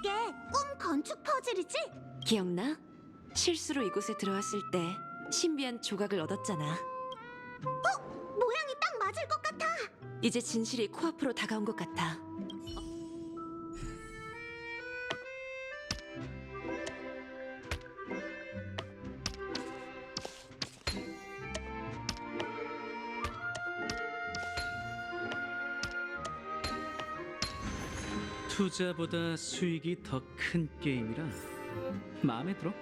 이게 꿈 건축 퍼즐이지? 기억나? 실수로 이곳에 들어왔을 때 신비한 조각을 얻었잖아. 모양이 딱 맞을 것 같아. 이제 진실이 코앞으로 다가온 것 같아. 투자보다 수익이 더 큰 게임이라 마음에 들어?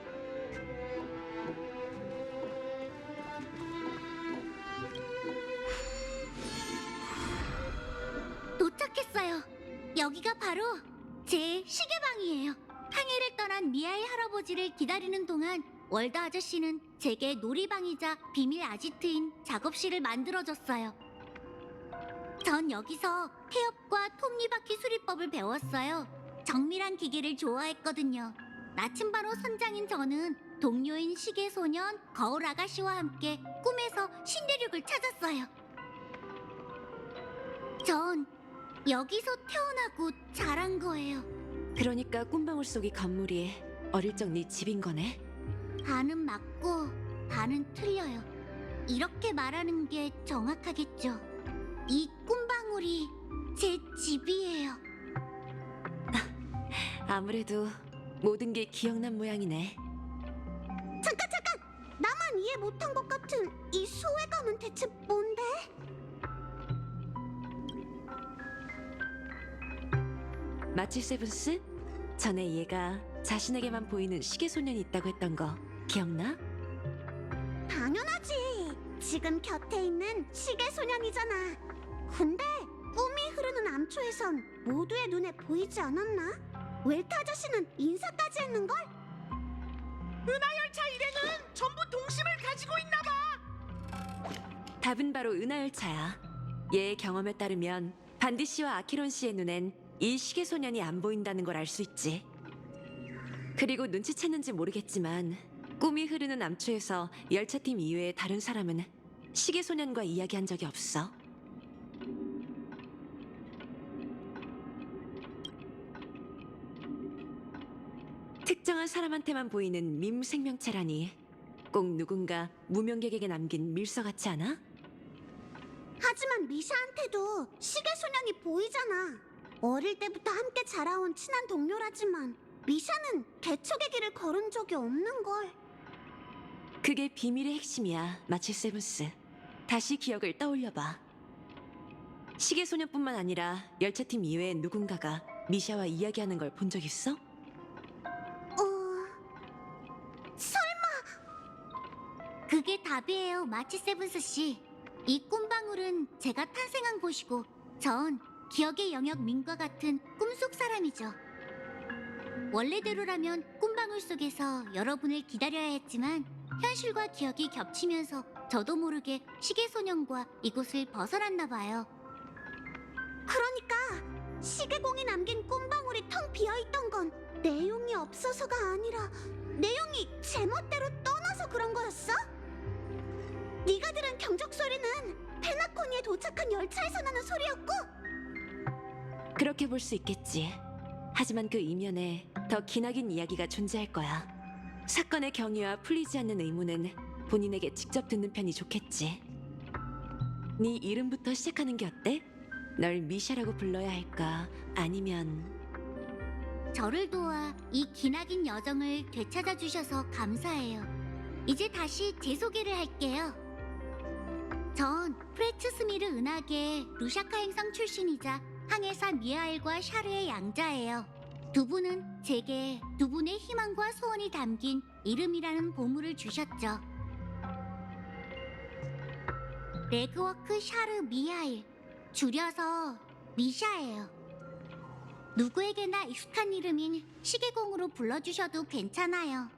도착했어요. 여기가 바로 제 시계방이에요. 항해를 떠난 미아의 할아버지를 기다리는 동안 월드 아저씨는 제게 놀이방이자 비밀 아지트인 작업실을 만들어줬어요. 전 여기서 태엽과 톱니바퀴 수리법을 배웠어요. 정밀한 기계를 좋아했거든요. 나침반호 선장인 저는 동료인 시계소년 거울 아가씨와 함께 꿈에서 신대륙을 찾았어요. 전 여기서 태어나고 자란 거예요. 그러니까 꿈방울 속의 건물이 어릴 적 네 집인 거네. 반은 맞고 반은 틀려요. 이렇게 말하는 게 정확하겠죠. 이 꿈방울이 제 집이에요. 아무래도 모든 게 기억난 모양이네. 잠깐! 나만 이해 못한 것 같은 이 소외감은 대체 뭔데? 마치 세븐스? 전에 얘가 자신에게만 보이는 시계소년이 있다고 했던 거 기억나? 당연하지. 지금 곁에 있는 시계소년이잖아. 근데 꿈이 흐르는 암초에선 모두의 눈에 보이지 않았나? 웰트 아저씨는 인사까지 했는걸? 열차 일행은 전부 동심을 가지고 있나봐. 답은 바로 은하열차야. 얘의 경험에 따르면 반디 씨와 아키론 씨의 눈엔 이 시계소년이 안 보인다는 걸 알 수 있지. 그리고 눈치챘는지 모르겠지만 꿈이 흐르는 암초에서 열차팀 이외의 다른 사람은 시계소년과 이야기한 적이 없어. 특정한 사람한테만 보이는 밈 생명체라니 꼭 누군가 무명객에게 남긴 밀서 같지 않아? 하지만 미샤한테도 시계소년이 보이잖아. 어릴 때부터 함께 자라온 친한 동료라지만 미샤는 개척의 길을 걸은 적이 없는걸. 그게 비밀의 핵심이야, 마치 세븐스. 다시 기억을 떠올려봐. 시계소년뿐만 아니라 열차팀 이외의 누군가가 미샤와 이야기하는 걸 본 적 있어? 그게 답이에요, 마치 세븐스 씨. 이 꿈방울은 제가 탄생한 곳이고 전 기억의 영역 민과 같은 꿈속 사람이죠. 원래대로라면 꿈방울 속에서 여러분을 기다려야 했지만 현실과 기억이 겹치면서 저도 모르게 시계소년과 이곳을 벗어났나 봐요. 그러니까 시계공이 남긴 꿈방울이 텅 비어있던 건 내용이 없어서가 아니라 내용이 제멋대로 떠나서 그런 거였어? 네가 들은 경적 소리는 페나코니에 도착한 열차에서 나는 소리였고? 그렇게 볼 수 있겠지. 하지만 그 이면에 더 기나긴 이야기가 존재할 거야. 사건의 경위와 풀리지 않는 의문은 본인에게 직접 듣는 편이 좋겠지. 네 이름부터 시작하는 게 어때? 널 미샤라고 불러야 할까? 아니면... 저를 도와 이 기나긴 여정을 되찾아 주셔서 감사해요. 이제 다시 제 소개를 할게요. 전 프레츠 스미르 은하계 루샤카 행성 출신이자 항해사 미하엘과 샤르의 양자예요. 두 분은 제게 두 분의 희망과 소원이 담긴 이름이라는 보물을 주셨죠. 레그워크 샤르 미하엘, 줄여서 미샤예요. 누구에게나 익숙한 이름인 시계공으로 불러주셔도 괜찮아요.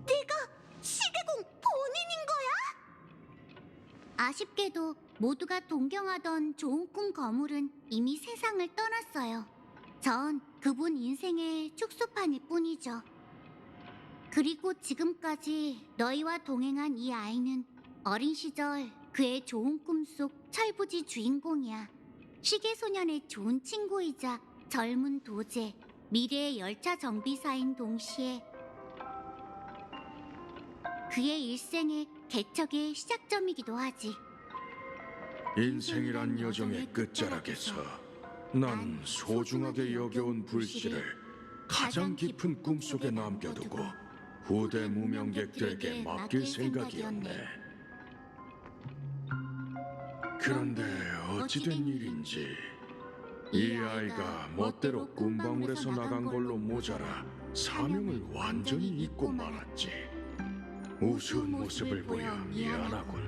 네가 시계공 본인인 거야? 아쉽게도 모두가 동경하던 좋은 꿈 거물은 이미 세상을 떠났어요. 전 그분 인생의 축소판일 뿐이죠. 그리고 지금까지 너희와 동행한 이 아이는 어린 시절 그의 좋은 꿈 속 철부지 주인공이야. 시계소년의 좋은 친구이자 젊은 도제, 미래의 열차 정비사인 동시에 그의 일생의 개척의 시작점이기도 하지. 인생이란 여정의 끝자락에서 난 소중하게 여겨온 불씨를 가장 깊은 꿈속에 남겨두고 후대 무명객들에게 맡길 생각이었네. 그런데 어찌된 일인지 이 아이가 멋대로 꿈방울에서 나간 걸로 모자라 사명을 완전히 잊고 말았지. 우스운 모습을 보여 미안하군.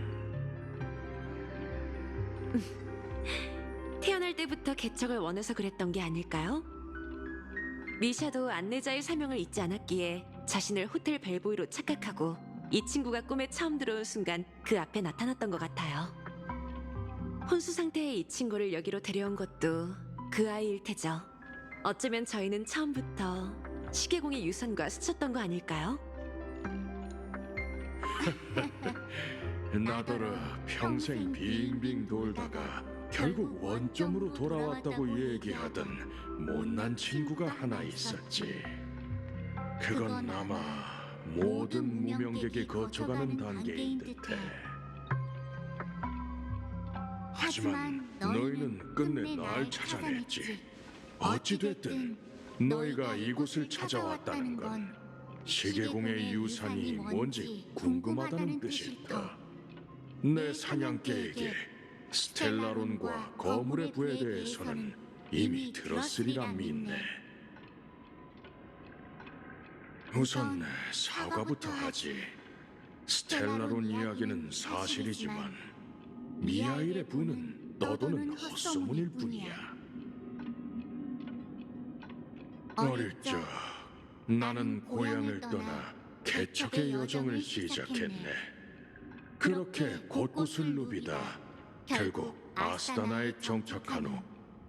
태어날 때부터 개척을 원해서 그랬던 게 아닐까요? 미샤도 안내자의 사명을 잊지 않았기에 자신을 호텔 벨보이로 착각하고 이 친구가 꿈에 처음 들어온 순간 그 앞에 나타났던 것 같아요. 혼수 상태의 이 친구를 여기로 데려온 것도 그 아이일 테죠. 어쩌면 저희는 처음부터 시계공의 유산과 스쳤던 거 아닐까요? 나더러 평생 빙빙 돌다가 결국 원점으로 돌아왔다고 얘기하던 못난 친구가 하나 있었지. 그건 아마 모든 무명객이 거쳐가는 단계인 듯해. 하지만 너희는 끝내 날 찾아냈지. 어찌됐든 너희가 이곳을 찾아왔다는 건 시계공의 유산이 뭔지 궁금하다는 뜻일까. 내 사냥개에게 스텔라론과 거물의 부에 대해서는 이미 들었으리라 믿네. 우선 사과부터 하지. 스텔라론 이야기는 사실이지만 미하일의 부는 떠도는 헛소문일 뿐이야. 어릴 적 나는 고향을 떠나 개척의 여정을 시작했네. 그렇게 곳곳을 누비다 결국 아스타나에 정착한 후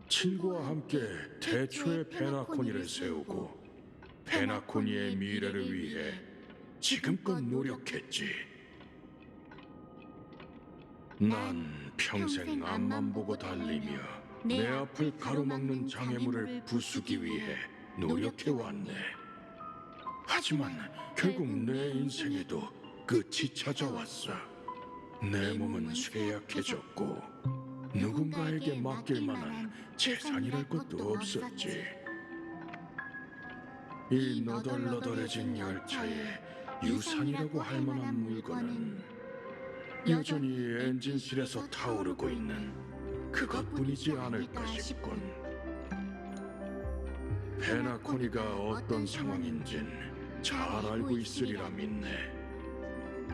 친구와 함께 태초의 페나코니를 세우고 페나코니의 미래를 위해 지금껏 노력했지. 난 평생 앞만 보고 달리며 내 앞을 가로막는 장애물을 부수기 위해 노력해왔네. 하지만 결국 내 인생에도 끝이 찾아왔어. 내 몸은 쇠약해졌고 누군가에게 맡길 만한 재산이랄 것도 없었지. 이 너덜너덜해진 열차에 유산이라고 할 만한 물건은 여전히 엔진실에서 타오르고 있는 그것뿐이지 않을까 싶군. 페나코니가 어떤 상황인진 잘 알고 있으리라 믿네.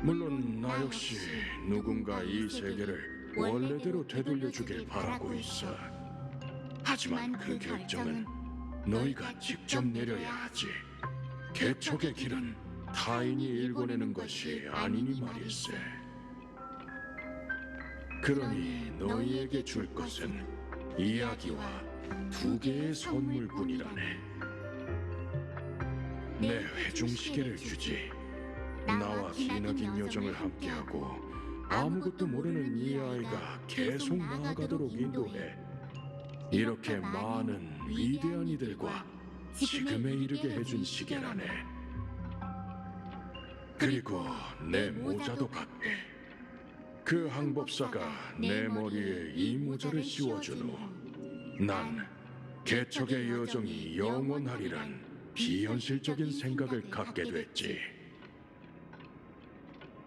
물론 나 역시 누군가 이 세계를 원래대로 되돌려주길 바라고 있어. 하지만 그 결정은 너희가 직접 내려야 하지. 개척의 길은 타인이 일궈내는 것이 아니니 말일세. 그러니 너희에게 줄 것은 이야기와 2개의 선물뿐이라네. 내 회중시계를 주지. 나와 기나긴 여정을 함께하고 아무것도 모르는 이 아이가 계속 나아가도록 인도해. 이렇게 많은 위대한 이들과 지금에 이르게 해준 시계라네. 그리고 내 모자도 받게. 그 항법사가 내 머리에 이 모자를 씌워준 후 난 개척의 여정이 영원하리란 비현실적인 생각을 갖게 됐지.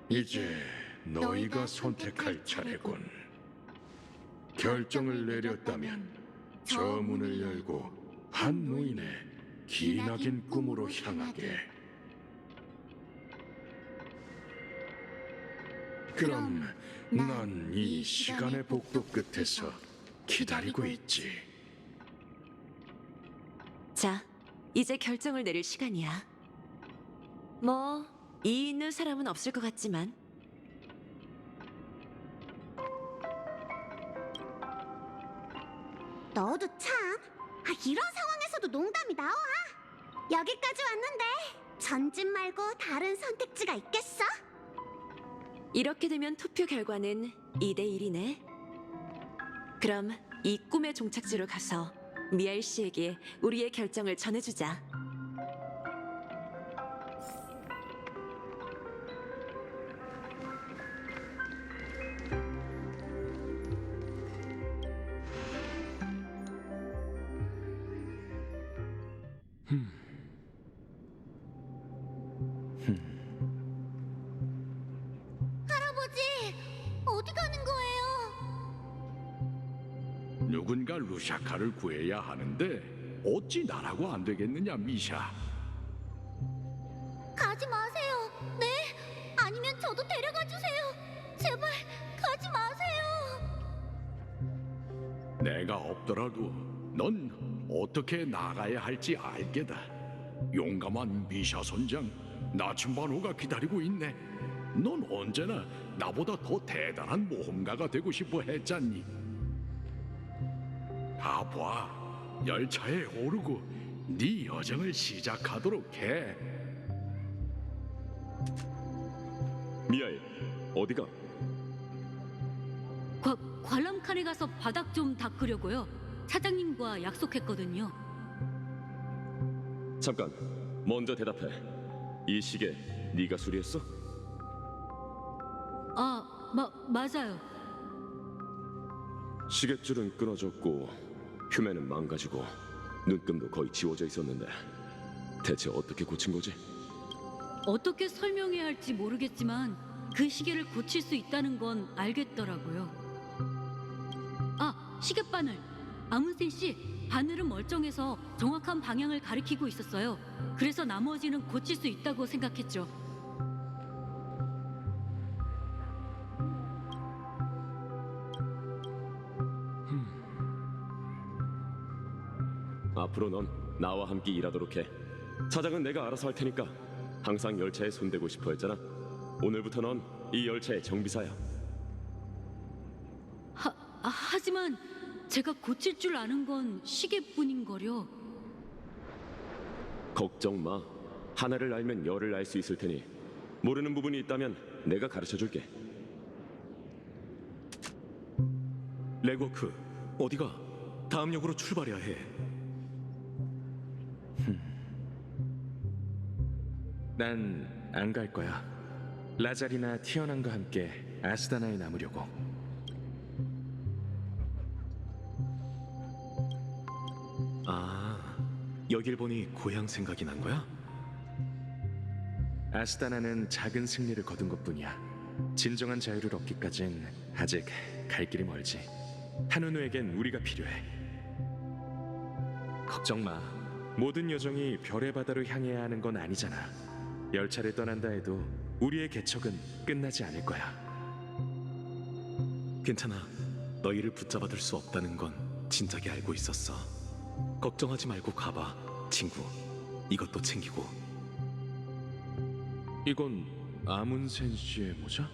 이제 너희가 선택할 차례군. 결정을 내렸다면 저 문을 열고 한 노인의 기나긴 꿈으로 향하게. 그럼 난 이 시간의 복도 끝에서 기다리고 있지. 자, 이제 결정을 내릴 시간이야. 뭐, 이의 있는 사람은 없을 것 같지만 너도 참. 이런 상황에서도 농담이 나와. 여기까지 왔는데 전진 말고 다른 선택지가 있겠어? 이렇게 되면 투표 결과는 2대 1이네. 그럼 이 꿈의 종착지로 가서 미알 씨에게 우리의 결정을 전해주자. 할아버지, 어디 가는 거예요? 누군가 루샤카를 구해야 하는데 어찌 나라고 안 되겠느냐, 미샤. 가지 마세요. 네? 아니면 저도 데려가 주세요. 제발 가지 마세요. 내가 없더라도 넌 어떻게 나가야 할지 알게다. 용감한 미샤 선장, 나츠마노가 기다리고 있네. 넌 언제나 나보다 더 대단한 모험가가 되고 싶어 했잖니. 가봐, 열차에 오르고 네 여정을 시작하도록 해. 미아일, 어디가? 관람칸에 가서 바닥 좀 닦으려고요. 차장님과 약속했거든요. 잠깐, 먼저 대답해. 이 시계 네가 수리했어? 맞아요. 시계줄은 끊어졌고 휴매는 망가지고 눈금도 거의 지워져 있었는데 대체 어떻게 고친 거지? 어떻게 설명해야 할지 모르겠지만 그 시계를 고칠 수 있다는 건 알겠더라고요. 시계바늘. 아문센 씨, 바늘은 멀쩡해서 정확한 방향을 가리키고 있었어요. 그래서 나머지는 고칠 수 있다고 생각했죠. 앞으로 넌 나와 함께 일하도록 해. 차장은 내가 알아서 할 테니까. 항상 열차에 손대고 싶어 했잖아. 오늘부터 넌 이 열차의 정비사야. 하지만 제가 고칠 줄 아는 건 시계뿐인걸요. 걱정 마. 하나를 알면 열을 알 수 있을 테니 모르는 부분이 있다면 내가 가르쳐 줄게. 레고크, 어디가? 다음 역으로 출발해야 해. 난 안 갈 거야. 라자리나 티어난과 함께 아스다나에 남으려고. 여길 보니 고향 생각이 난 거야? 아스다나는 작은 승리를 거둔 것뿐이야. 진정한 자유를 얻기까진 아직 갈 길이 멀지. 한우누에겐 우리가 필요해. 걱정 마. 모든 여정이 별의 바다로 향해야 하는 건 아니잖아. 열차를 떠난다 해도 우리의 개척은 끝나지 않을 거야. 괜찮아. 너희를 붙잡아둘 수 없다는 건 진작에 알고 있었어. 걱정하지 말고 가봐, 친구. 이것도 챙기고. 이건 아문센 씨의 모자?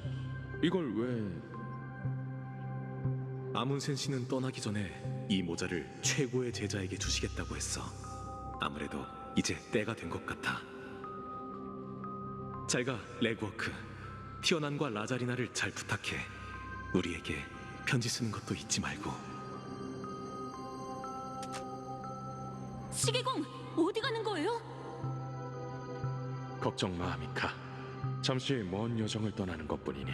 이걸 왜... 아문센 씨는 떠나기 전에 이 모자를 최고의 제자에게 주시겠다고 했어. 아무래도 이제 때가 된 것 같아. 잘 가, 레그워크. 티어난과 라자리나를 잘 부탁해. 우리에게 편지 쓰는 것도 잊지 말고. 시계공, 어디 가는 거예요? 걱정 마, 미카. 잠시 먼 여정을 떠나는 것뿐이니.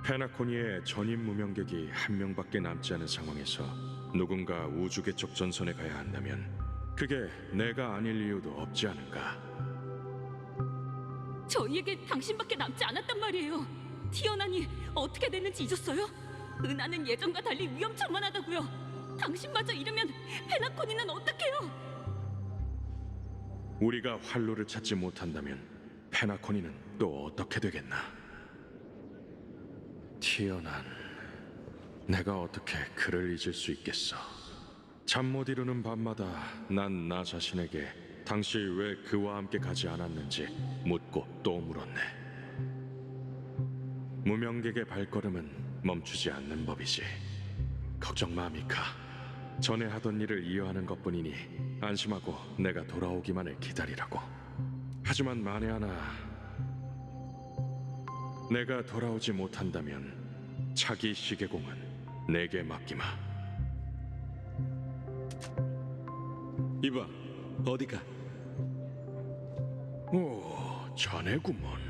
페나코니에 전임 무명객이 한 명밖에 남지 않은 상황에서 누군가 우주개척 전선에 가야 한다면 그게 내가 아닐 이유도 없지 않은가. 저희에게 당신밖에 남지 않았단 말이에요. 티어난이 어떻게 됐는지 잊었어요? 은하는 예전과 달리 위험천만하다고요. 당신마저 잃으면 페나코니는 어떡해요? 우리가 활로를 찾지 못한다면 페나코니는 또 어떻게 되겠나. 티어난, 내가 어떻게 그를 잊을 수 있겠어. 잠 못 이루는 밤마다 난 나 자신에게 당시 왜 그와 함께 가지 않았는지 묻고 또 물었네. 무명객의 발걸음은 멈추지 않는 법이지. 걱정 마, 미카. 전에 하던 일을 이어하는 것뿐이니 안심하고 내가 돌아오기만을 기다리라고. 하지만 만에 하나 내가 돌아오지 못한다면 차기 시계공은 내게 맡기마. 이봐, 어디가? 오, 자네구먼.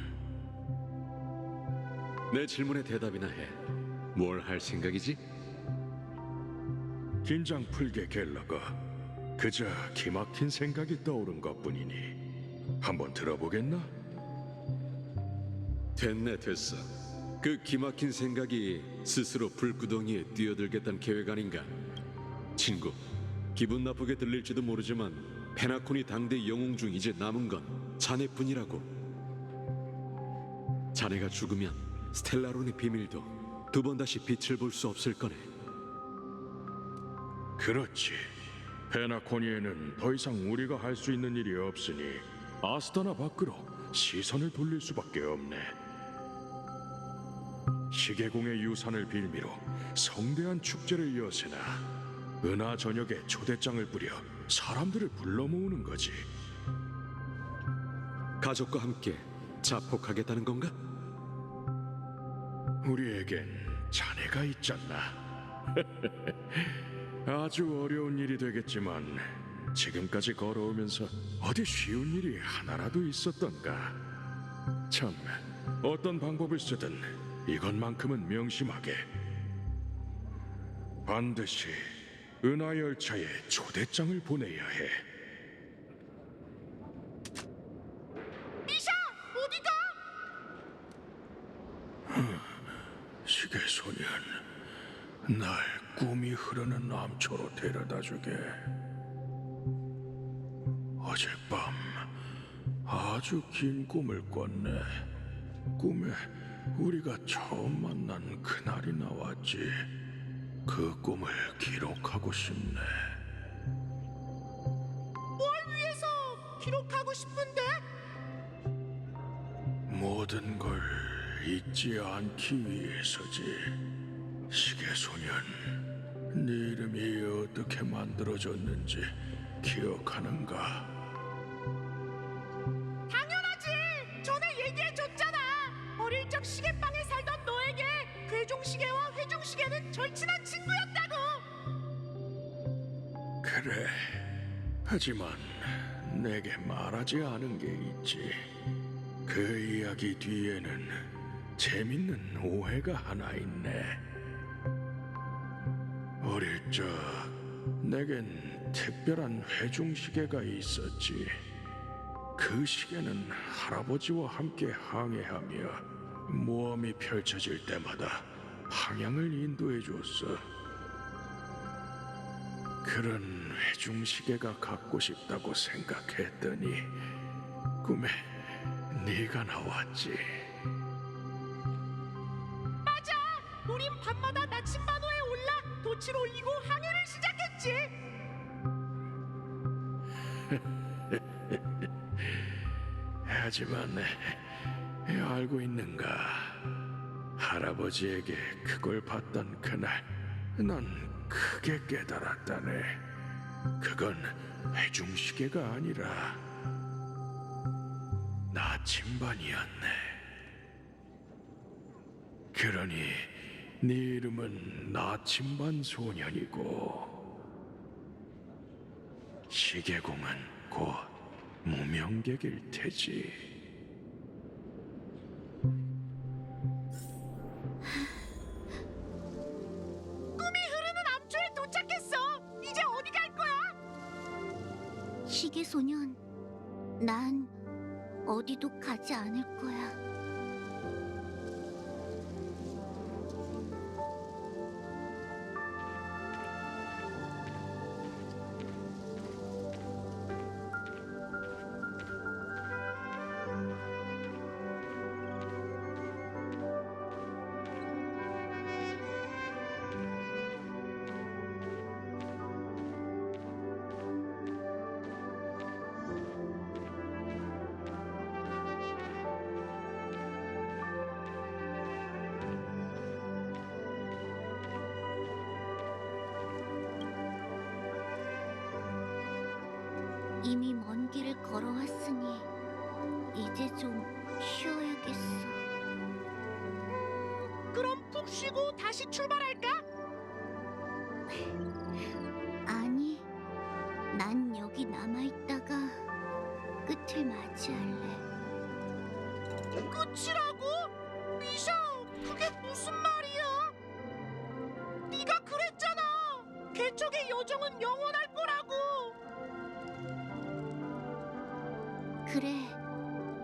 내 질문에 대답이나 해. 뭘 할 생각이지? 긴장 풀게 갤러거. 그저 기막힌 생각이 떠오른 것뿐이니 한번 들어보겠나? 됐네, 됐어. 그 기막힌 생각이 스스로 불구덩이에 뛰어들겠다는 계획 아닌가? 친구, 기분 나쁘게 들릴지도 모르지만 페나콘이 당대 영웅 중 이제 남은 건 자네뿐이라고. 자네가 죽으면 스텔라론의 비밀도 두 번 다시 빛을 볼 수 없을 거네. 그렇지. 페나코니에는 더 이상 우리가 할 수 있는 일이 없으니 아스타나 밖으로 시선을 돌릴 수밖에 없네. 시계공의 유산을 빌미로 성대한 축제를 여세나 은하 전역에 초대장을 뿌려 사람들을 불러 모으는 거지. 가족과 함께 자폭하겠다는 건가? 우리에겐 자네가 있잖아. 아주 어려운 일이 되겠지만 지금까지 걸어오면서 어디 쉬운 일이 하나라도 있었던가. 참, 어떤 방법을 쓰든 이것만큼은 명심하게. 반드시 은하열차에 초대장을 보내야 해. 미샤, 어디가? 시계소년, 날 꿈이 흐르는 남초로 데려다주게. 어젯밤 아주 긴 꿈을 꿨네. 꿈에 우리가 처음 만난 그날이 나왔지. 그 꿈을 기록하고 싶네. 뭘 위해서 기록하고 싶은데? 모든 걸 잊지 않기 위해서지. 시계소년, 네 이름이 어떻게 만들어졌는지 기억하는가? 당연하지. 전에 얘기해줬잖아. 어릴 적 시계방에 살던 너에게 괴종시계와 회중시계는 절친한 친구였다고. 그래. 하지만 내게 말하지 않은 게 있지. 그 이야기 뒤에는 재밌는 오해가 하나 있네. 어릴 적 내겐 특별한 회중시계가 있었지. 그 시계는 할아버지와 함께 항해하며 모험이 펼쳐질 때마다 방향을 인도해 줬어. 그런 회중시계가 갖고 싶다고 생각했더니 꿈에 네가 나왔지. 맞아. 우린 밤마다 나침반호에 올라 돛을 올리고 항해를 시작했지. 하지만 알고 있는가? 할아버지에게 그걸 봤던 그날 난 크게 깨달았다네. 그건 회중시계가 아니라 나침반이었네. 그러니 네 이름은 나침반 소년이고 시계공은 곧 무명객일 테지. 꿈이 흐르는 암초에 도착했어. 이제 어디 갈 거야? 시계소년, 난 어디도 가지 않을 거야. 이미 먼 길을 걸어왔으니 이제 좀 쉬어야겠어. 그럼 푹 쉬고 다시 출발할까? 아니, 난 여기 끝을 맞이할래. 끝이라고? 미샤, 그게 무슨 말이야? 네가 그랬잖아. 개척의 여정은 영원할 거라고. 그래,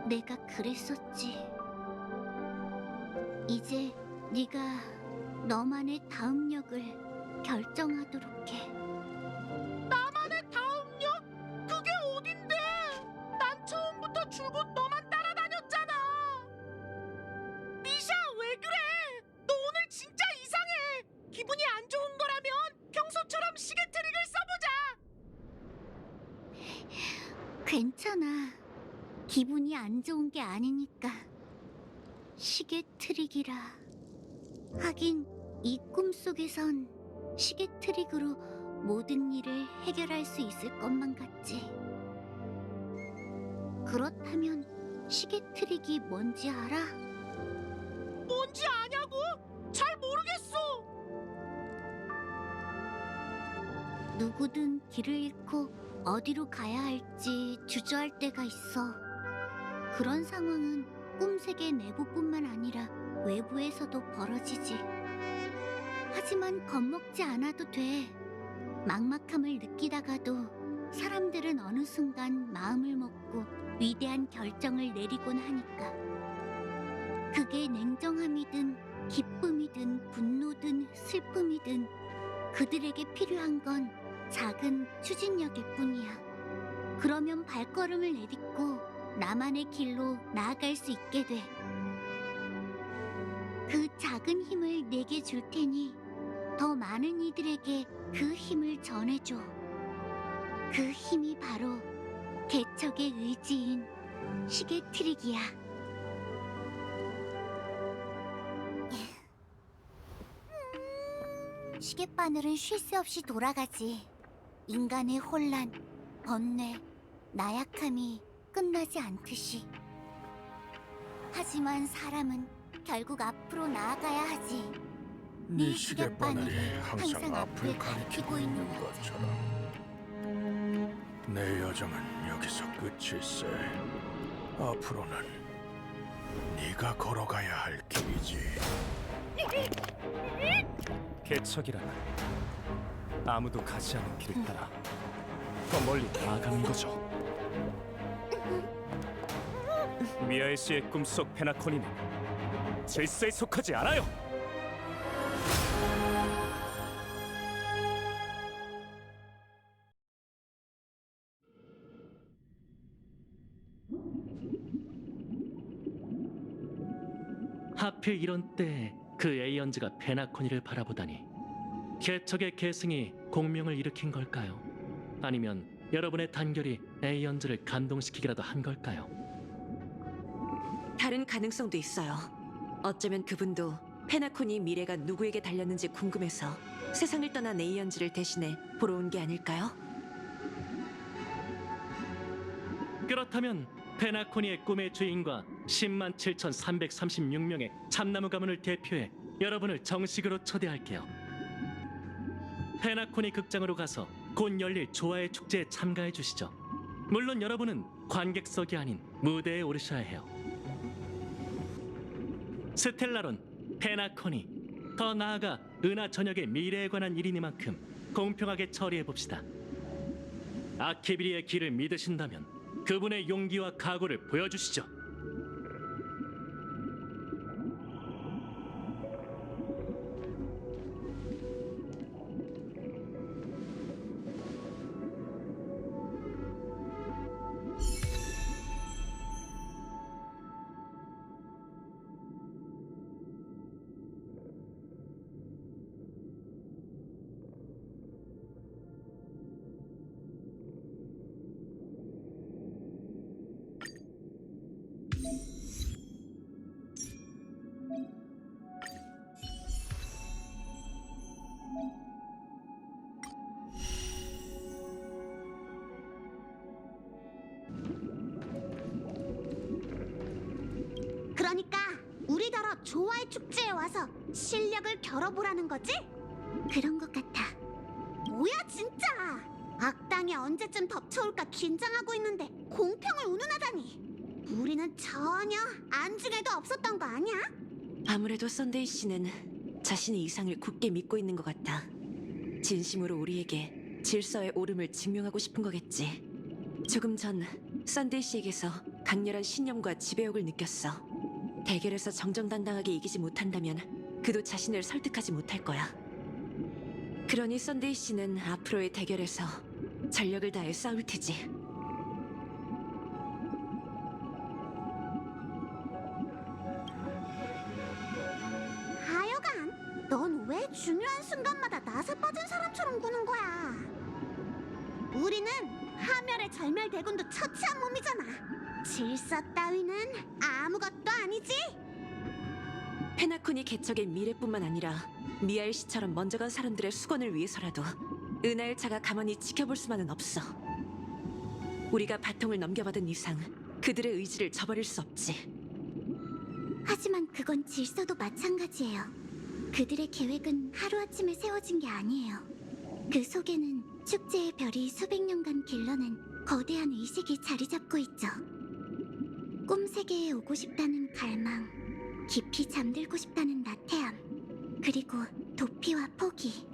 내가 그랬었지. 이제 네가 너만의 다음 역을 결정하도록 해. 나만의 다음 역? 그게 어딘데? 난 처음부터 줄곧 너만 따라다녔잖아. 미샤, 왜 그래? 너 오늘 진짜 이상해. 기분이 안 좋은 거라면 평소처럼 시계 트릭을 써보자. 괜찮아. 기분이 안 좋은 게 아니니까. 시계 트릭이라. 하긴 이 꿈속에선 시계 트릭으로 모든 일을 해결할 수 있을 것만 같지. 그렇다면 시계 트릭이 뭔지 알아? 뭔지 아냐고? 잘 모르겠어. 누구든 길을 잃고 어디로 가야 할지 주저할 때가 있어. 그런 상황은 꿈세계 내부뿐만 아니라 외부에서도 벌어지지. 하지만 겁먹지 않아도 돼. 막막함을 느끼다가도 사람들은 어느 순간 마음을 먹고 위대한 결정을 내리곤 하니까. 그게 냉정함이든 기쁨이든 분노든 슬픔이든 그들에게 필요한 건 작은 추진력일 뿐이야. 그러면 발걸음을 내딛고 나만의 길로 나아갈 수 있게 돼. 그 작은 힘을 내게 줄 테니 더 많은 이들에게 그 힘을 전해줘. 그 힘이 바로 개척의 의지인 시계 트릭이야. 시계바늘은 쉴 새 없이 돌아가지. 인간의 혼란, 번뇌, 나약함이 끝나지 않듯이. 하지만 사람은 결국 앞으로 나아가야 하지. 네 시계바늘이 항상 앞을 가리키고 있는 것처럼 내 여정은 여기서 끝일세. 앞으로는 네가 걸어가야 할 길이지. 개척이라는 아무도 가지 않은 길을 따라 더 멀리 나아가는 거죠. 미아의 씨의 꿈속 페나코니는 질서에 속하지 않아요. 하필 이런 때 그 에이언즈가 페나코니를 바라보다니. 개척의 계승이 공명을 일으킨 걸까요? 아니면 여러분의 단결이 에이언즈를 감동시키기라도 한 걸까요? 다른 가능성도 있어요. 어쩌면 그분도 페나콘이 미래가 누구에게 달렸는지 궁금해서 세상을 떠난 에이언즈를 대신해 보러 온 게 아닐까요? 그렇다면 페나코니의 꿈의 주인과 107,336명의 참나무 가문을 대표해 여러분을 정식으로 초대할게요. 페나코니 극장으로 가서 곧 열릴 조화의 축제에 참가해 주시죠. 물론 여러분은 관객석이 아닌 무대에 오르셔야 해요. 스텔라론, 페나코니, 더 나아가 은하 전역의 미래에 관한 일이니만큼 공평하게 처리해 봅시다. 아케비리의 길을 믿으신다면 그분의 용기와 각오를 보여주시죠. 그러니까 우리더러 조화의 축제에 와서 실력을 겨뤄보라는 거지? 그런 것 같아. 뭐야 진짜! 악당이 바람이 언제쯤 덮쳐올까 긴장하고 있는데 공평을 운운하다니. 우리는 전혀 안중에도 없었던 거 아니야? 아무래도 썬데이 씨는 자신의 이상을 굳게 믿고 있는 것 같아. 진심으로 우리에게 질서의 오름을 증명하고 싶은 거겠지. 조금 전 썬데이 씨에게서 강렬한 신념과 지배욕을 느꼈어. 대결에서 정정당당하게 이기지 못한다면 그도 자신을 설득하지 못할 거야. 그러니 썬데이 씨는 앞으로의 대결에서 전력을 다해 싸울 테지. 하여간 넌 왜 중요한 순간마다 나사 빠진 사람처럼 구는 거야? 우리는 하멸의 절멸대군도 처치한 몸이잖아. 질서 따위는 아무것도 아니지. 페나콘이 개척의 미래뿐만 아니라 미아일 씨처럼 먼저 간 사람들의 수건을 위해서라도 은하열차가 가만히 지켜볼 수만은 없어. 우리가 바통을 넘겨받은 이상 그들의 의지를 저버릴 수 없지. 하지만 그건 질서도 마찬가지예요. 그들의 계획은 하루아침에 세워진 게 아니에요. 그 속에는 축제의 별이 수백 년간 길러낸 거대한 의식이 자리 잡고 있죠. 꿈세계에 오고 싶다는 갈망, 깊이 잠들고 싶다는 나태함, 그리고 도피와 포기.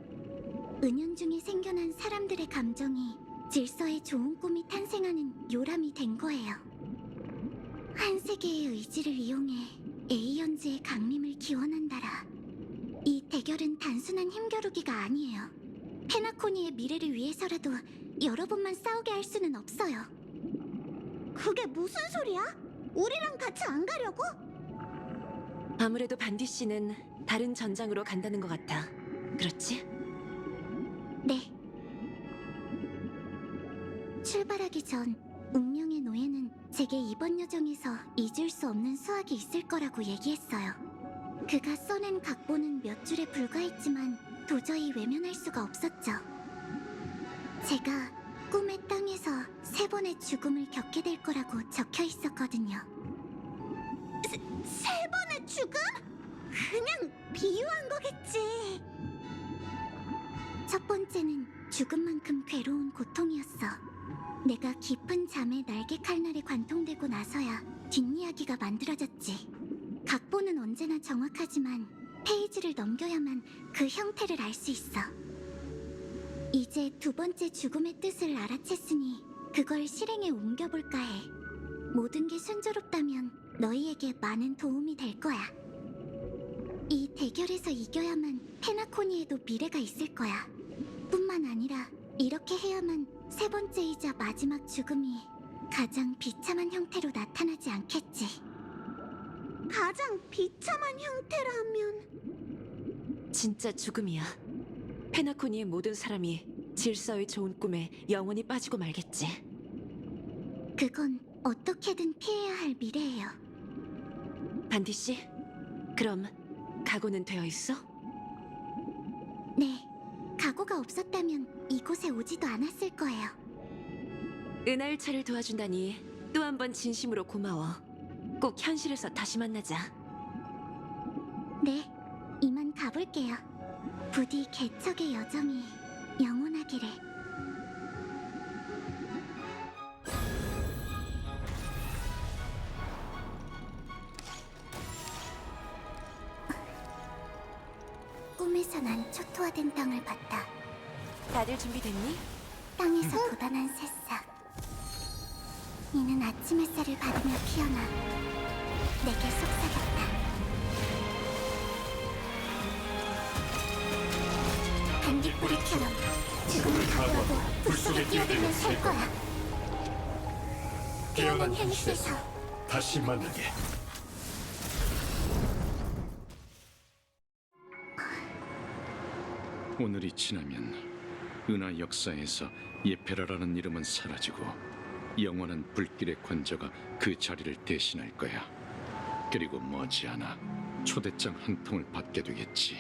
은연중에 생겨난 사람들의 감정이 질서의 좋은 꿈이 탄생하는 요람이 된 거예요. 한 세계의 의지를 이용해 에이언즈의 강림을 기원한다라. 이 대결은 단순한 힘겨루기가 아니에요. 페나코니의 미래를 위해서라도 여러 번만 싸우게 할 수는 없어요. 그게 무슨 소리야? 우리랑 같이 안 가려고? 아무래도 반디 씨는 다른 전장으로 간다는 것 같아. 그렇지? 네. 출발하기 전 운명의 노예는 제게 이번 여정에서 잊을 수 없는 수학이 있을 거라고 얘기했어요. 그가 써낸 각본은 몇 줄에 불과했지만 도저히 외면할 수가 없었죠. 제가 꿈의 땅에서 3번의 죽음을 겪게 될 거라고 적혀 있었거든요. 3번의 죽음? 그냥 비유한 거겠지. 첫 번째는 죽음만큼 괴로운 고통이었어. 내가 깊은 잠에 날개 칼날에 관통되고 나서야 뒷이야기가 만들어졌지. 각본은 언제나 정확하지만 페이지를 넘겨야만 그 형태를 알 수 있어. 이제 2번째 죽음의 뜻을 알아챘으니 그걸 실행에 옮겨볼까 해. 모든 게 순조롭다면 너희에게 많은 도움이 될 거야. 이 대결에서 이겨야만 페나코니에도 미래가 있을 거야. 뿐만 아니라 이렇게 해야만 3번째이자 마지막 죽음이 가장 비참한 형태로 나타나지 않겠지. 가장 비참한 형태라면... 진짜 죽음이야. 페나코니의 모든 사람이 질서의 좋은 꿈에 영원히 빠지고 말겠지. 그건 어떻게든 피해야 할 미래예요. 반디 씨, 그럼 각오는 되어 있어? 네, 각오가 없었다면 이곳에 오지도 않았을 거예요. 은하열차를 도와준다니 또 한 번 진심으로 고마워. 꼭 현실에서 다시 만나자. 네, 이만 가볼게요. 부디 개척의 여정이 영원하기를. 꿈에서 난 초토화된 땅을 봤다. 다들 준비됐니? 땅에서 돋아난 새싹. 이는 아침 햇살을 받으며 피어나 내게 속삭였다. 반딧불이처럼 죽음을 각오하고 불속에 뛰어들면 살 거야. 깨어난 현실에서 다시 만나게. 오늘이 지나면 은하 역사에서 예페라라는 이름은 사라지고 영원한 불길의 관저가 그 자리를 대신할 거야. 그리고 머지않아 초대장 한 통을 받게 되겠지.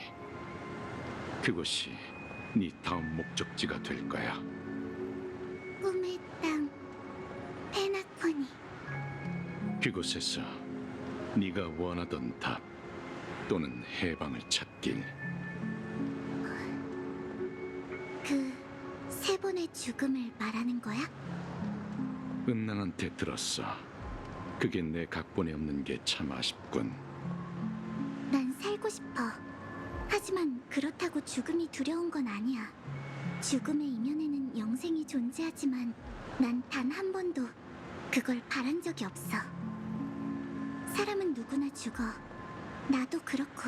그곳이 네 다음 목적지가 될 거야. 꿈의 땅 페나코니. 그곳에서 네가 원하던 답 또는 해방을 찾길. 그 3번 번의 죽음을 말하는 거야? 은난한테 들었어. 그게 내 각본에 없는 게 참 아쉽군. 난 살고 싶어. 하지만 그렇다고 죽음이 두려운 건 아니야. 죽음의 이면에는 영생이 존재하지만 난 단 한 번도 그걸 바란 적이 없어. 사람은 누구나 죽어. 나도 그렇고.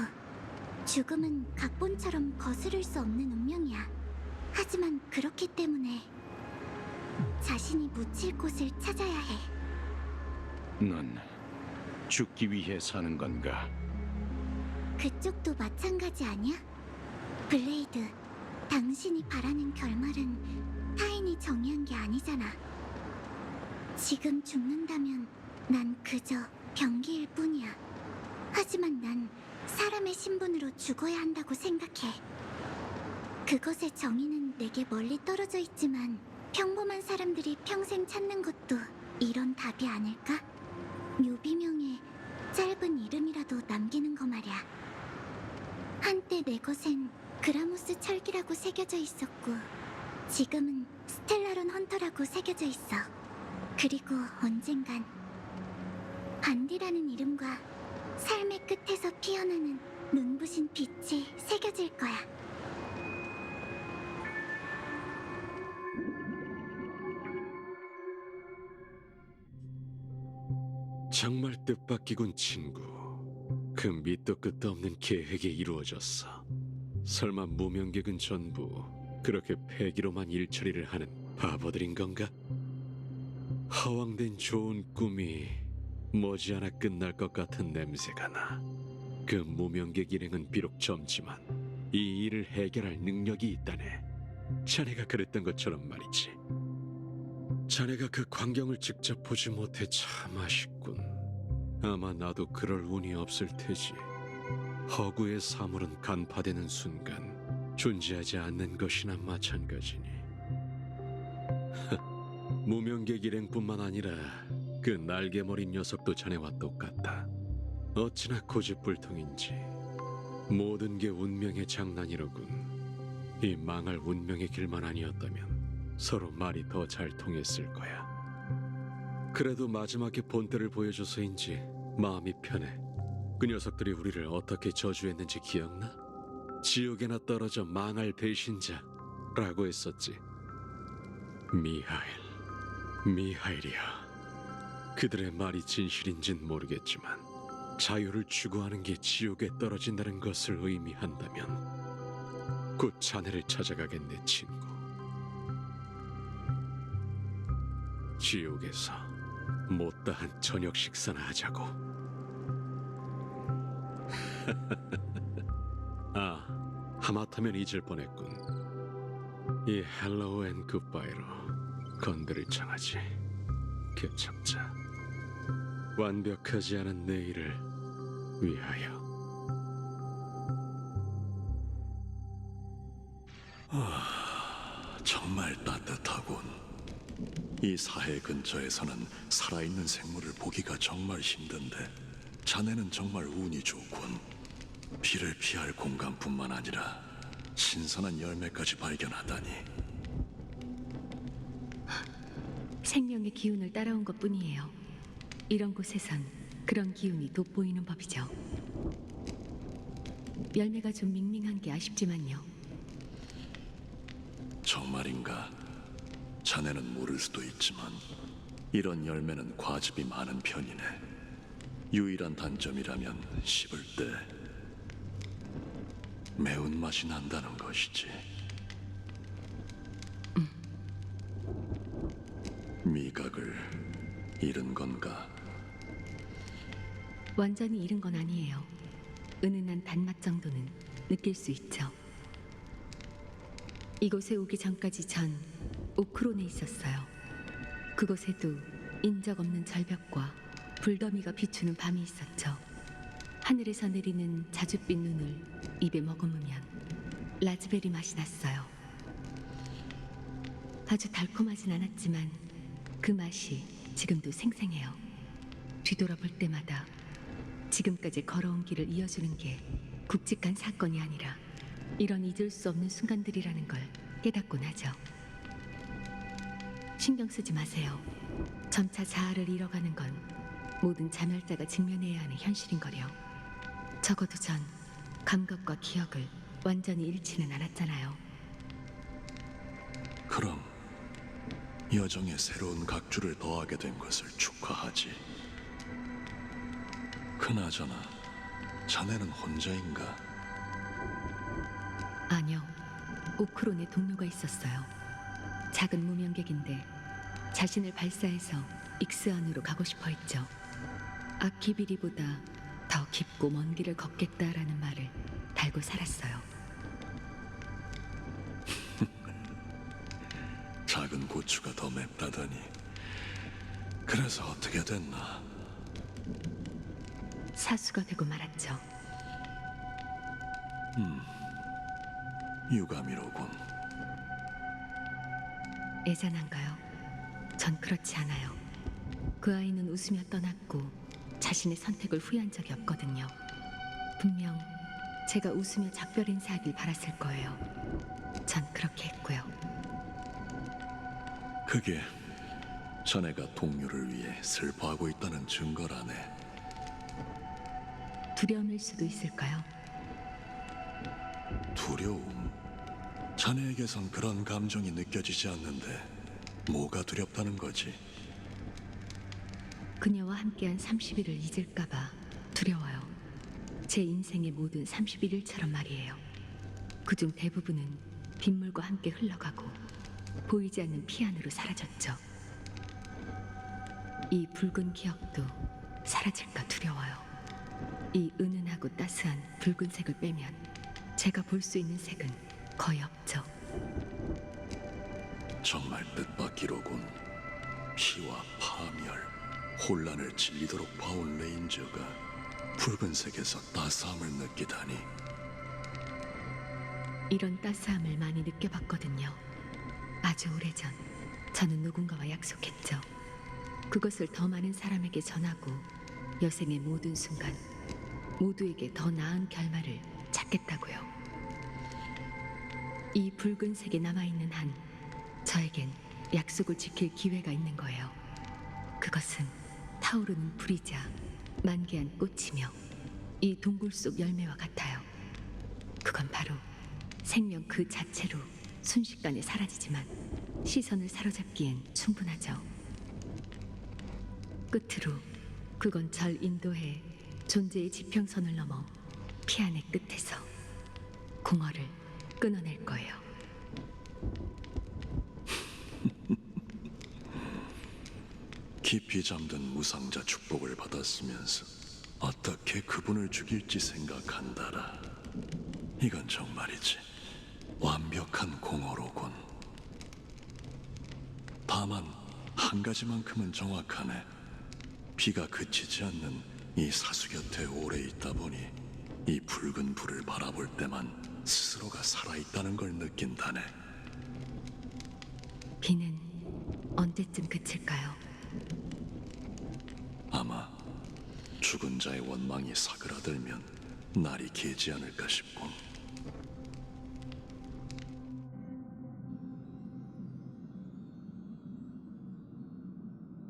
죽음은 각본처럼 거스를 수 없는 운명이야. 하지만 그렇기 때문에 자신이 묻힐 곳을 찾아야 해. 넌 죽기 위해 사는 건가? 그쪽도 마찬가지 아니야? 블레이드, 당신이 바라는 결말은 타인이 정의한 게 아니잖아. 지금 죽는다면 난 그저 병기일 뿐이야. 하지만 난 사람의 신분으로 죽어야 한다고 생각해. 그것의 정의는 내게 멀리 떨어져 있지만 평범한 사람들이 평생 찾는 것도 이런 답이 아닐까? 묘비명의 짧은 이름이라도 남기는 거 말이야. 한때 내 것엔 그라모스 철기라고 새겨져 있었고 지금은 스텔라론 헌터라고 새겨져 있어. 그리고 언젠간 반디라는 이름과 삶의 끝에서 피어나는 눈부신 빛이 새겨질 거야. 정말 뜻밖이군 친구. 그 밑도 끝도 없는 계획이 이루어졌어. 설마 무명객은 전부 그렇게 폐기로만 일처리를 하는 바보들인 건가? 허황된 좋은 꿈이 머지않아 끝날 것 같은 냄새가 나. 그 무명객 일행은 비록 젊지만 이 일을 해결할 능력이 있다네. 자네가 그랬던 것처럼 말이지. 자네가 그 광경을 직접 보지 못해 참 아쉽군. 아마 나도 그럴 운이 없을 테지. 허구의 사물은 간파되는 순간 존재하지 않는 것이나 마찬가지니. 무명객 일행뿐만 아니라 그 날개머리 녀석도 자네와 똑같다. 어찌나 고집불통인지 모든 게 운명의 장난이로군. 이 망할 운명의 길만 아니었다면 서로 말이 더 잘 통했을 거야. 그래도 마지막에 본때를 보여줘서인지 마음이 편해. 그 녀석들이 우리를 어떻게 저주했는지 기억나? 지옥에나 떨어져 망할 배신자라고 했었지. 미하일이야. 그들의 말이 진실인진 모르겠지만 자유를 추구하는 게 지옥에 떨어진다는 것을 의미한다면 곧 자네를 찾아가겠네, 친구. 지옥에서 못다한 저녁 식사나 하자고. 아, 하마터면 잊을 뻔했군. 이 헬로우 앤 굿바이로 건드릴 청하지. 개척자. 완벽하지 않은 내일을 위하여. 정말 따뜻하군. 이 사해 근처에서는 살아있는 생물을 보기가 정말 힘든데 자네는 정말 운이 좋군. 비를 피할 공간뿐만 아니라 신선한 열매까지 발견하다니. 생명의 기운을 따라온 것뿐이에요. 이런 곳에선 그런 기운이 돋보이는 법이죠. 열매가 좀 밍밍한 게 아쉽지만요. 정말인가? 자네는 모를 수도 있지만 이런 열매는 과즙이 많은 편이네. 유일한 단점이라면 씹을 때 매운맛이 난다는 것이지. 미각을 잃은 건가? 완전히 잃은 건 아니에요. 은은한 단맛 정도는 느낄 수 있죠. 이곳에 오기 전까지 전 오크론에 있었어요. 그곳에도 인적 없는 절벽과 불더미가 비추는 밤이 있었죠. 하늘에서 내리는 자줏빛 눈을 입에 머금으면 라즈베리 맛이 났어요. 아주 달콤하진 않았지만 그 맛이 지금도 생생해요. 뒤돌아볼 때마다 지금까지 걸어온 길을 이어주는 게 굵직한 사건이 아니라 이런 잊을 수 없는 순간들이라는 걸 깨닫곤 하죠. 신경 쓰지 마세요. 점차 자아를 잃어가는 건 모든 자멸자가 직면해야 하는 현실인거려. 적어도 전 감각과 기억을 완전히 잃지는 않았잖아요. 그럼 여정에 새로운 각주를 더하게 된 것을 축하하지. 그나저나 자네는 혼자인가? 아니요, 오크론에 동료가 있었어요. 작은 무명객인데 자신을 발사해서 익스안으로 가고 싶어 했죠. 아키비리보다 더 깊고 먼 길을 걷겠다라는 말을 달고 살았어요. 작은 고추가 더 맵다더니. 그래서 어떻게 됐나? 사수가 되고 말았죠. 유감이로군. 애잔한가요? 전 그렇지 않아요. 그 아이는 웃으며 떠났고 자신의 선택을 후회한 적이 없거든요. 분명 제가 웃으며 작별 인사하길 바랐을 거예요. 전 그렇게 했고요. 그게 자네가 동료를 위해 슬퍼하고 있다는 증거라네. 두려움일 수도 있을까요? 두려움? 자네에게선 그런 감정이 느껴지지 않는데 뭐가 두렵다는 거지? 그녀와 함께한 30일을 잊을까봐 두려워요. 제 인생의 모든 31일처럼 말이에요. 그중 대부분은 빗물과 함께 흘러가고 보이지 않는 피 안으로 사라졌죠. 이 붉은 기억도 사라질까 두려워요. 이 은은하고 따스한 붉은색을 빼면 제가 볼 수 있는 색은 거의 없죠. 정말 뜻밖이로군. 피와 파멸, 혼란을 질리도록 봐온 레인저가 붉은색에서 따스함을 느끼다니. 이런 따스함을 많이 느껴봤거든요. 아주 오래전 저는 누군가와 약속했죠. 그것을 더 많은 사람에게 전하고 여생의 모든 순간 모두에게 더 나은 결말을 찾겠다고요. 이 붉은색에 남아있는 한 저에겐 약속을 지킬 기회가 있는 거예요. 그것은 타오르는 불이자 만개한 꽃이며 이 동굴 속 열매와 같아요. 그건 바로 생명 그 자체로 순식간에 사라지지만 시선을 사로잡기엔 충분하죠. 끝으로 그건 절 인도해 존재의 지평선을 넘어 피안의 끝에서 공허를 끊어낼 거예요. 깊이 잠든 무상자 축복을 받았으면서 어떻게 그분을 죽일지 생각한다라. 이건 정말이지 완벽한 공허로군. 다만 한 가지만큼은 정확하네. 비가 그치지 않는 이 사수 곁에 오래 있다 보니 이 붉은 불을 바라볼 때만 스스로가 살아있다는 걸 느낀다네. 비는 언제쯤 그칠까요? 아마 죽은 자의 원망이 사그라들면 날이 길지 않을까 싶군.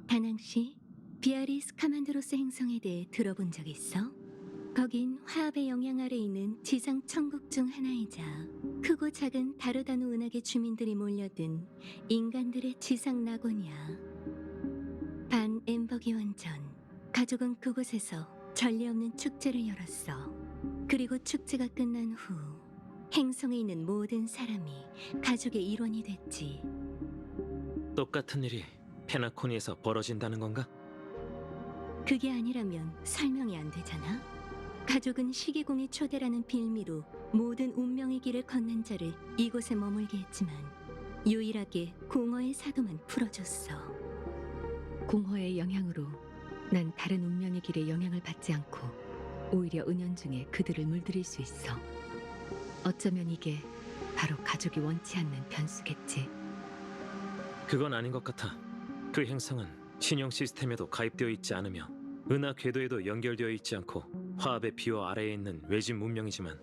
다낭시 비아리스 카만드로스 행성에 대해 들어본 적 있어? 거긴 화합의 영향 아래 있는 지상 천국 중 하나이자 크고 작은 다르다누 은하계 주민들이 몰려든 인간들의 지상 낙원이야. 반 엠버기원 전 가족은 그곳에서 전례 없는 축제를 열었어. 그리고 축제가 끝난 후 행성에 있는 모든 사람이 가족의 일원이 됐지. 똑같은 일이 페나코니에서 벌어진다는 건가? 그게 아니라면 설명이 안 되잖아. 가족은 시기공의 초대라는 빌미로 모든 운명의 길을 걷는 자를 이곳에 머물게 했지만 유일하게 공허의 사도만 풀어줬어. 공허의 영향으로 난 다른 운명의 길에 영향을 받지 않고 오히려 은연중에 그들을 물들일 수 있어. 어쩌면 이게 바로 가족이 원치 않는 변수겠지. 그건 아닌 것 같아. 그 행성은 신형 시스템에도 가입되어 있지 않으며 은하 궤도에도 연결되어 있지 않고 화합의 비호 아래에 있는 외진 문명이지만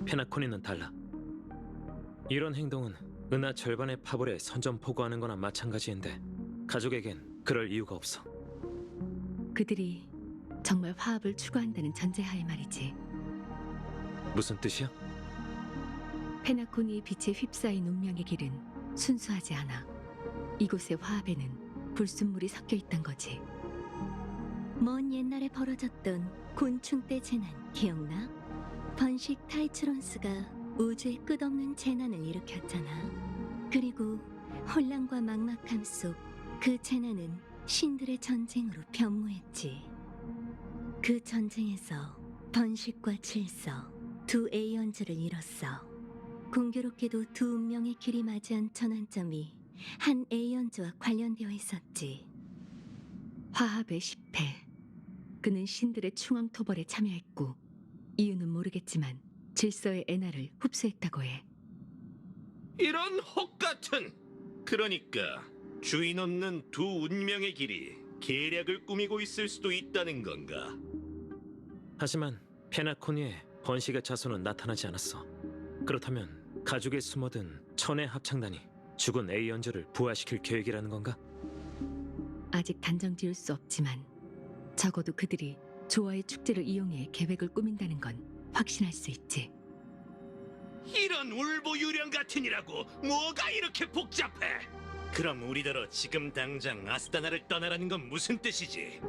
페나코니는 달라. 이런 행동은 은하 절반의 파벌에 선전포고하는 거나 마찬가지인데 가족에겐 그럴 이유가 없어. 그들이 정말 화합을 추구한다는 전제하에 말이지. 무슨 뜻이야? 페나코니의 빛에 휩싸인 운명의 길은 순수하지 않아. 이곳의 화합에는 불순물이 섞여 있단 거지. 먼 옛날에 벌어졌던 곤충 때 재난 기억나? 번식 타이츠론스가 우주의 끝없는 재난을 일으켰잖아. 그리고 혼란과 막막함 속 그 재난은 신들의 전쟁으로 변모했지. 그 전쟁에서 번식과 질서, 두 에이언즈를 잃었어. 공교롭게도 두 운명의 길이 맞이한 전환점이 한 에이언즈와 관련되어 있었지. 화합의 10회. 그는 신들의 충왕토벌에 참여했고 이유는 모르겠지만 질서의 에나를 흡수했다고 해. 이런 혹같은! 그러니까 주인 없는 두 운명의 길이 계략을 꾸미고 있을 수도 있다는 건가? 하지만 페나코니의 번식의 자손은 나타나지 않았어. 그렇다면 가죽에 숨어든 천의 합창단이 죽은 에이언즈를 부활시킬 계획이라는 건가? 아직 단정 지을 수 없지만 적어도 그들이 조화의 축제를 이용해 계획을 꾸민다는 건 확신할 수 있지. 이런 울보유령 같으니라고 뭐가 이렇게 복잡해? 그럼 우리더러 지금 당장 아스타나를 떠나라는 건 무슨 뜻이지?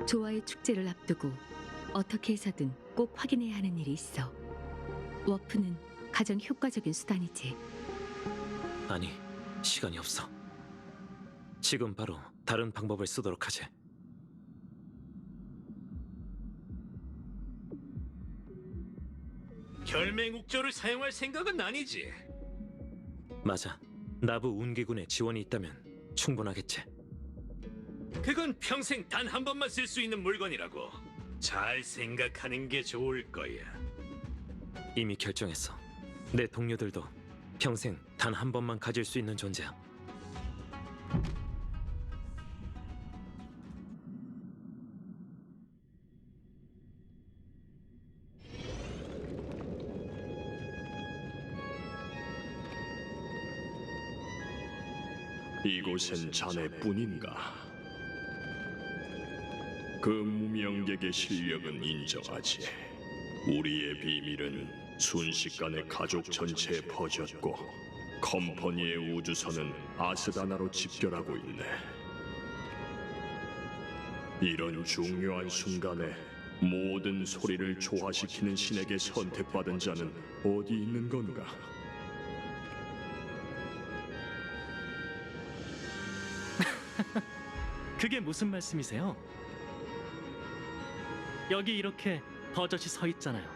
조화의 축제를 앞두고 어떻게 해서든 꼭 확인해야 하는 일이 있어. 워프는 가장 효과적인 수단이지. 아니, 시간이 없어. 지금 바로 다른 방법을 쓰도록 하지. 결맹욱조를 사용할 생각은 아니지. 맞아. 나부 운기군의 지원이 있다면 충분하겠지. 그건 평생 단 한 번만 쓸 수 있는 물건이라고. 잘 생각하는 게 좋을 거야. 이미 결정했어. 내 동료들도 평생 단 한 번만 가질 수 있는 존재야. 이곳은 자네뿐인가? 그 무명객의 실력은 인정하지. 우리의 비밀은 순식간에 가족 전체에 퍼졌고 컴퍼니의 우주선은 아스다나로 집결하고 있네. 이런 중요한 순간에 모든 소리를 조화시키는 신에게 선택받은 자는 어디 있는 건가? 그게 무슨 말씀이세요? 여기 이렇게 버젓이 서 있잖아요.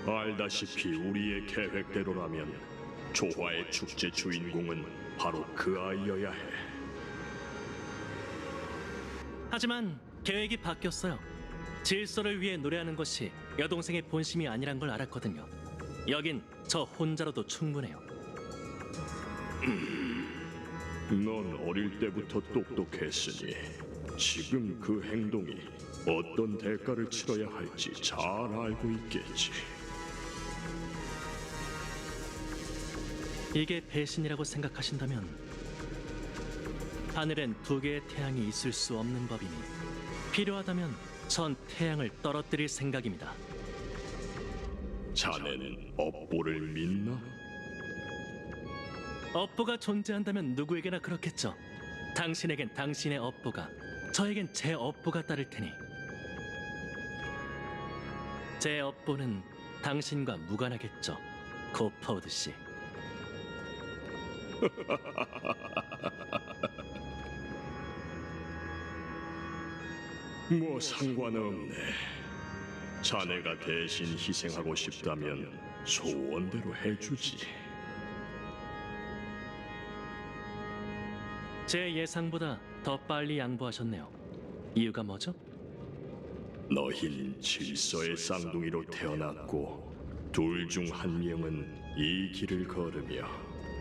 알다시피 우리의 계획대로라면 조화의 축제 주인공은 바로 그 아이여야 해. 하지만 계획이 바뀌었어요. 질서를 위해 노래하는 것이 여동생의 본심이 아니란 걸 알았거든요. 여긴 저 혼자로도 충분해요. 넌 어릴 때부터 똑똑했으니 지금 그 행동이 어떤 대가를 치러야 할지 잘 알고 있겠지. 이게 배신이라고 생각하신다면 하늘엔 두 개의 태양이 있을 수 없는 법이니 필요하다면 전 태양을 떨어뜨릴 생각입니다. 자네는 업보를 믿나? 업보가 존재한다면 누구에게나 그렇겠죠. 당신에겐 당신의 업보가, 저에겐 제 업보가 따를 테니 제 업보는 당신과 무관하겠죠, 고퍼우드 씨. 뭐 상관없네. 자네가 대신 희생하고 싶다면 소원대로 해주지. 제 예상보다 더 빨리 양보하셨네요. 이유가 뭐죠? 너흰 질서의 쌍둥이로 태어났고 둘 중 한 명은 이 길을 걸으며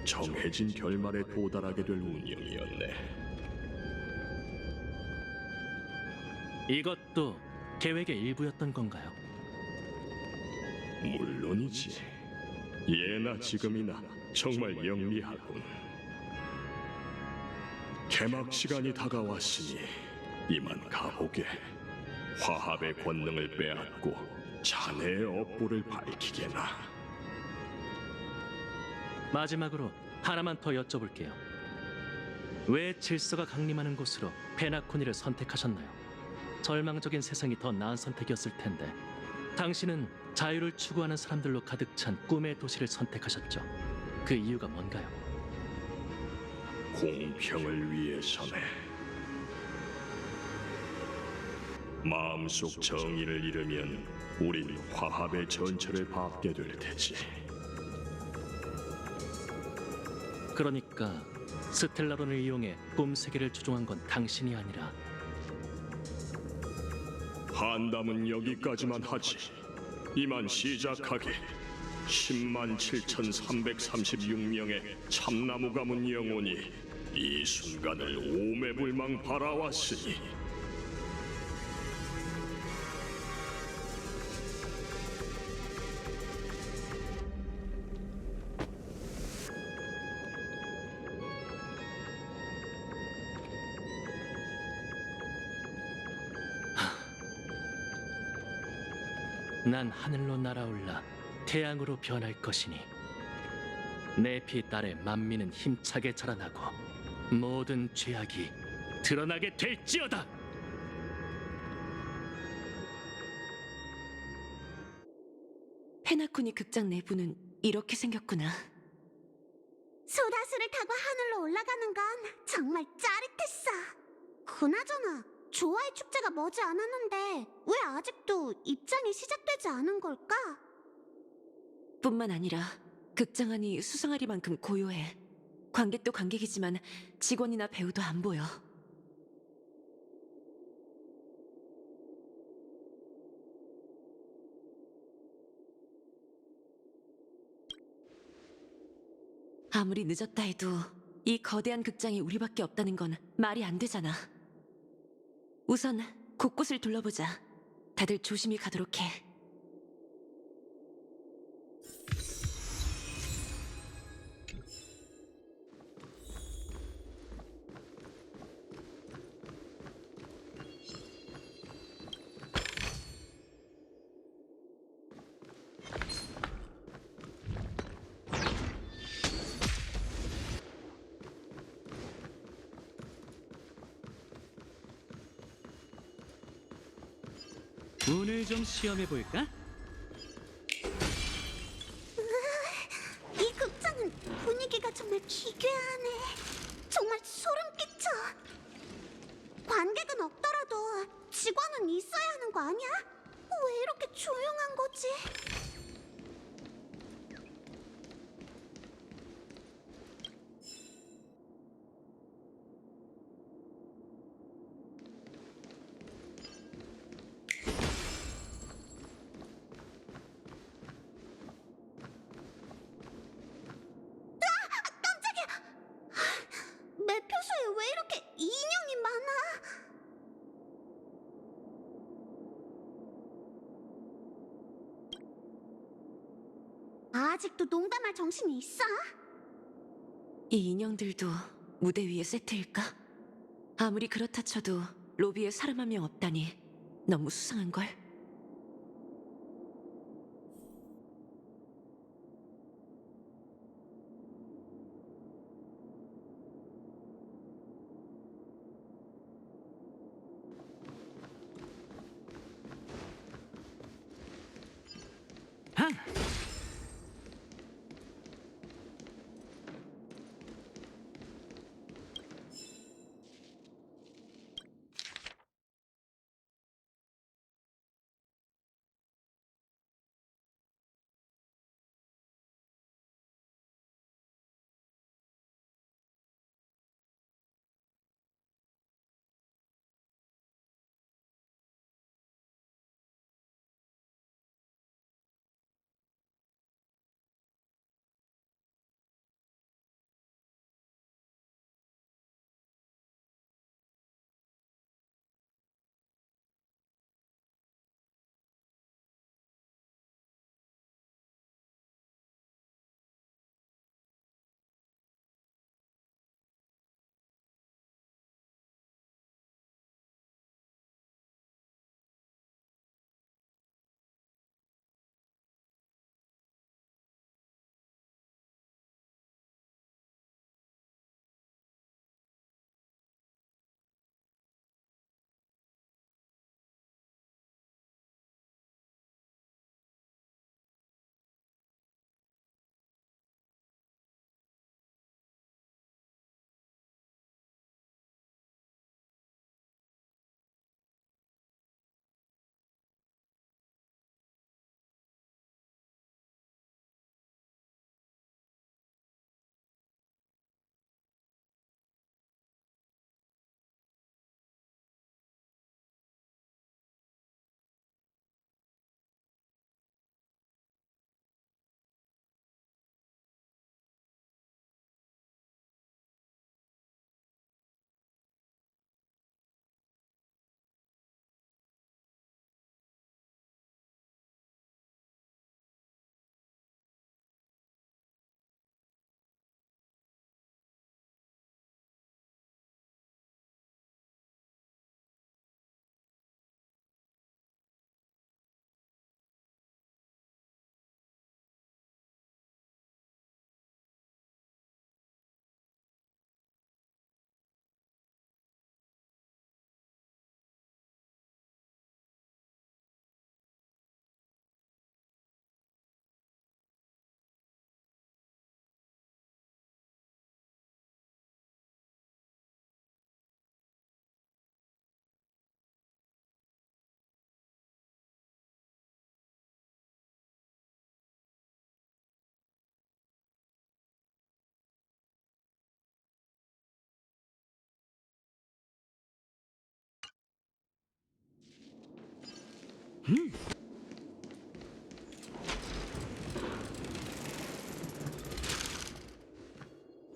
정해진 결말에 도달하게 될 운명이었네. 이것도 계획의 일부였던 건가요? 물론이지. 예나 지금이나 정말 영리하군. 개막 시간이 다가왔으니 이만 가보게. 화합의 권능을 빼앗고 자네의 업보를 밝히게나. 마지막으로 하나만 더 여쭤볼게요. 왜 질서가 강림하는 곳으로 페나코니를 선택하셨나요? 절망적인 세상이 더 나은 선택이었을 텐데 당신은 자유를 추구하는 사람들로 가득 찬 꿈의 도시를 선택하셨죠. 그 이유가 뭔가요? 공평을 위해서네. 마음속 정의를 잃으면 우린 화합의 전철을 밟게 될 테지. 그러니까 스텔라론을 이용해 꿈 세계를 조종한 건 당신이 아니라 한담은 여기까지만 하지. 이만 시작하게. 107,336명의 참나무 가문 영혼이 이 순간을 오매불망 바라왔으니 난 하늘로 날아올라 태양으로 변할 것이니 내 피 딸의 만민은 힘차게 자라나고 모든 죄악이 드러나게 될지어다. 페나코니 극장 내부는 이렇게 생겼구나. 소다수를 타고 하늘로 올라가는 건 정말 짜릿했어. 그나저나 조화의 축제가 머지 않았는데 왜 아직도 입장이 시작되지 않은 걸까? 뿐만 아니라 극장 안이 수상하리만큼 고요해. 관객도 관객이지만 직원이나 배우도 안 보여. 아무리 늦었다 해도 이 거대한 극장이 우리밖에 없다는 건 말이 안 되잖아. 우선 곳곳을 둘러보자. 다들 조심히 가도록 해. 운을 좀 시험해 볼까? 이 극장은 분위기가 정말 기괴하네. 정말 소름 끼쳐. 관객은 없더라도 직원은 있어야 하는 거 아니야? 왜 이렇게 조용한 거지? 매표소에 왜 이렇게 인형이 많아? 아직도 농담할 정신이 있어? 이 인형들도 무대 위에 세트일까? 아무리 그렇다 쳐도 로비에 사람 한 명 없다니 너무 수상한걸?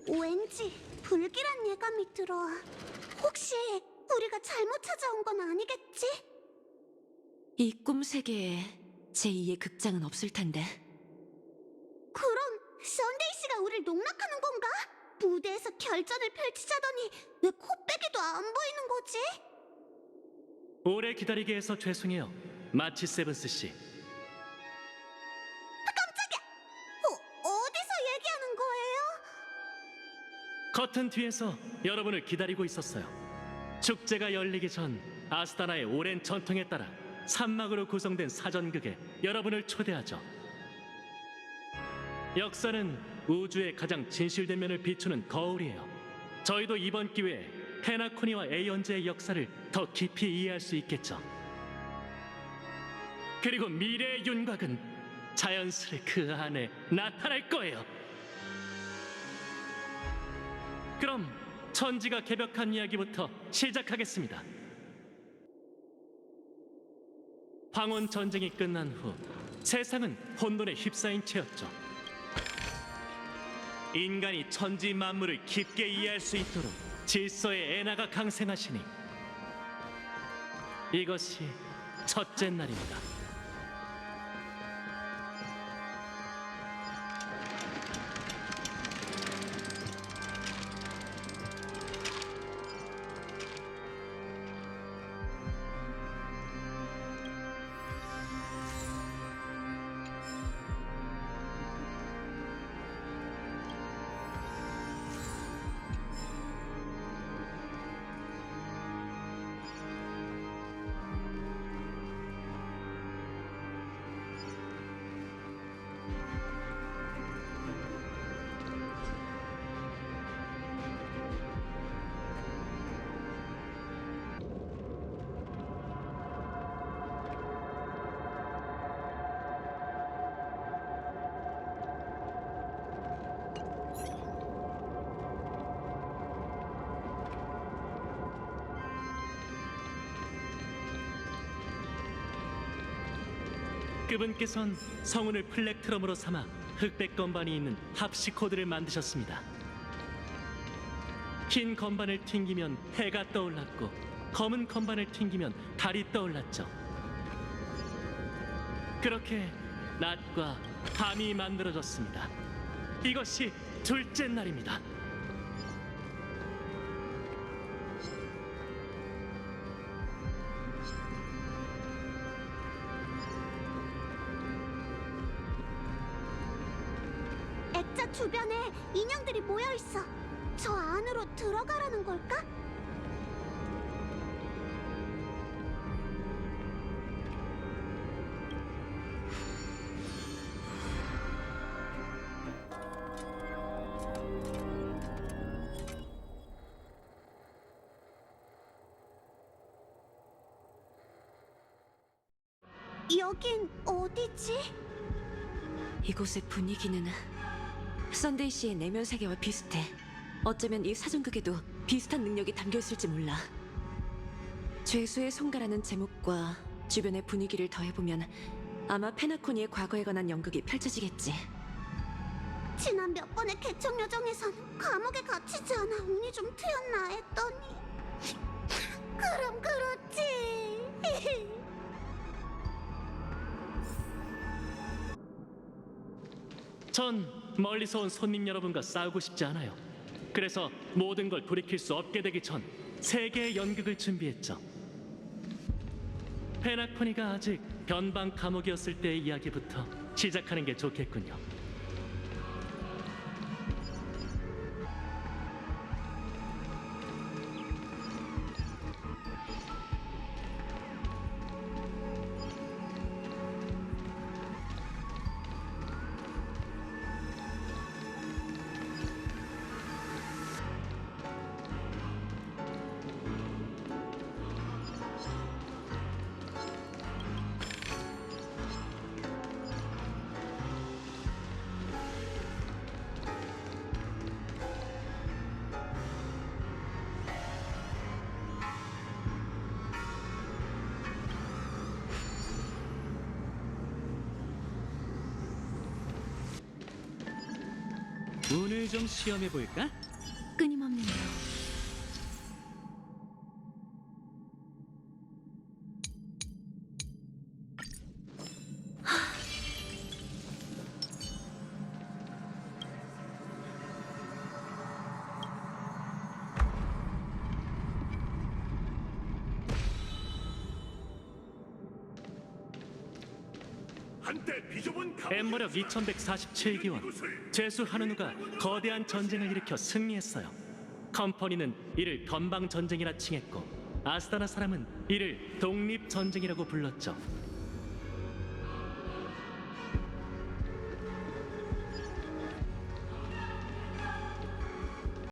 왠지 불길한 예감이 들어. 혹시 우리가 잘못 찾아온 건 아니겠지? 이 꿈 세계에 제2의 극장은 없을 텐데. 그럼 썬데이 씨가 우릴 농락하는 건가? 무대에서 결전을 펼치자더니 왜 코빼기도 안 보이는 거지? 오래 기다리게 해서 죄송해요. 마치 세븐스 씨. 어디서 얘기하는 거예요? 커튼 뒤에서 여러분을 기다리고 있었어요. 축제가 열리기 전 아스타나의 오랜 전통에 따라 산막으로 구성된 사전극에 여러분을 초대하죠. 역사는 우주의 가장 진실된 면을 비추는 거울이에요. 저희도 이번 기회에 페나코니와 에이언즈의 역사를 더 깊이 이해할 수 있겠죠. 그리고 미래의 윤곽은 자연스레 그 안에 나타날 거예요. 그럼 천지가 개벽한 이야기부터 시작하겠습니다. 황혼 전쟁이 끝난 후 세상은 혼돈에 휩싸인 채였죠. 인간이 천지 만물을 깊게 이해할 수 있도록 질서의 엔화가 강생하시니 이것이 첫째 날입니다. 그분께선 성운을 플렉트럼으로 삼아 흑백 건반이 있는 합시코드를 만드셨습니다. 흰 건반을 튕기면 해가 떠올랐고 검은 건반을 튕기면 달이 떠올랐죠. 그렇게 낮과 밤이 만들어졌습니다. 이것이 둘째 날입니다. 액자 주변에 인형들이 모여 있어. 저 안으로 들어가라는 걸까? 여긴 어디지? 이곳의 분위기는 썬데이 씨의 내면 세계와 비슷해. 어쩌면 이 사전극에도 비슷한 능력이 담겨 있을지 몰라. 죄수의 송가라는 제목과 주변의 분위기를 더해보면 아마 페나코니의 과거에 관한 연극이 펼쳐지겠지. 지난 몇 번의 개척 여정에선 감옥에 갇히지 않아 운이 좀 트였나 했더니 그럼 그렇지. 전 멀리서 온 손님 여러분과 싸우고 싶지 않아요. 그래서 모든 걸 돌이킬 수 없게 되기 전 세 개의 연극을 준비했죠. 페나코니가 아직 변방 감옥이었을 때의 이야기부터 시작하는 게 좋겠군요. 운을 좀 시험해 볼까? 끊임없는데요. 한때 비좁은 엠버력 2147기원 제수 하누누가 거대한 전쟁을 일으켜 승리했어요. 컴퍼니는 이를 건방 전쟁이라 칭했고 아스타나 사람은 이를 독립 전쟁이라고 불렀죠.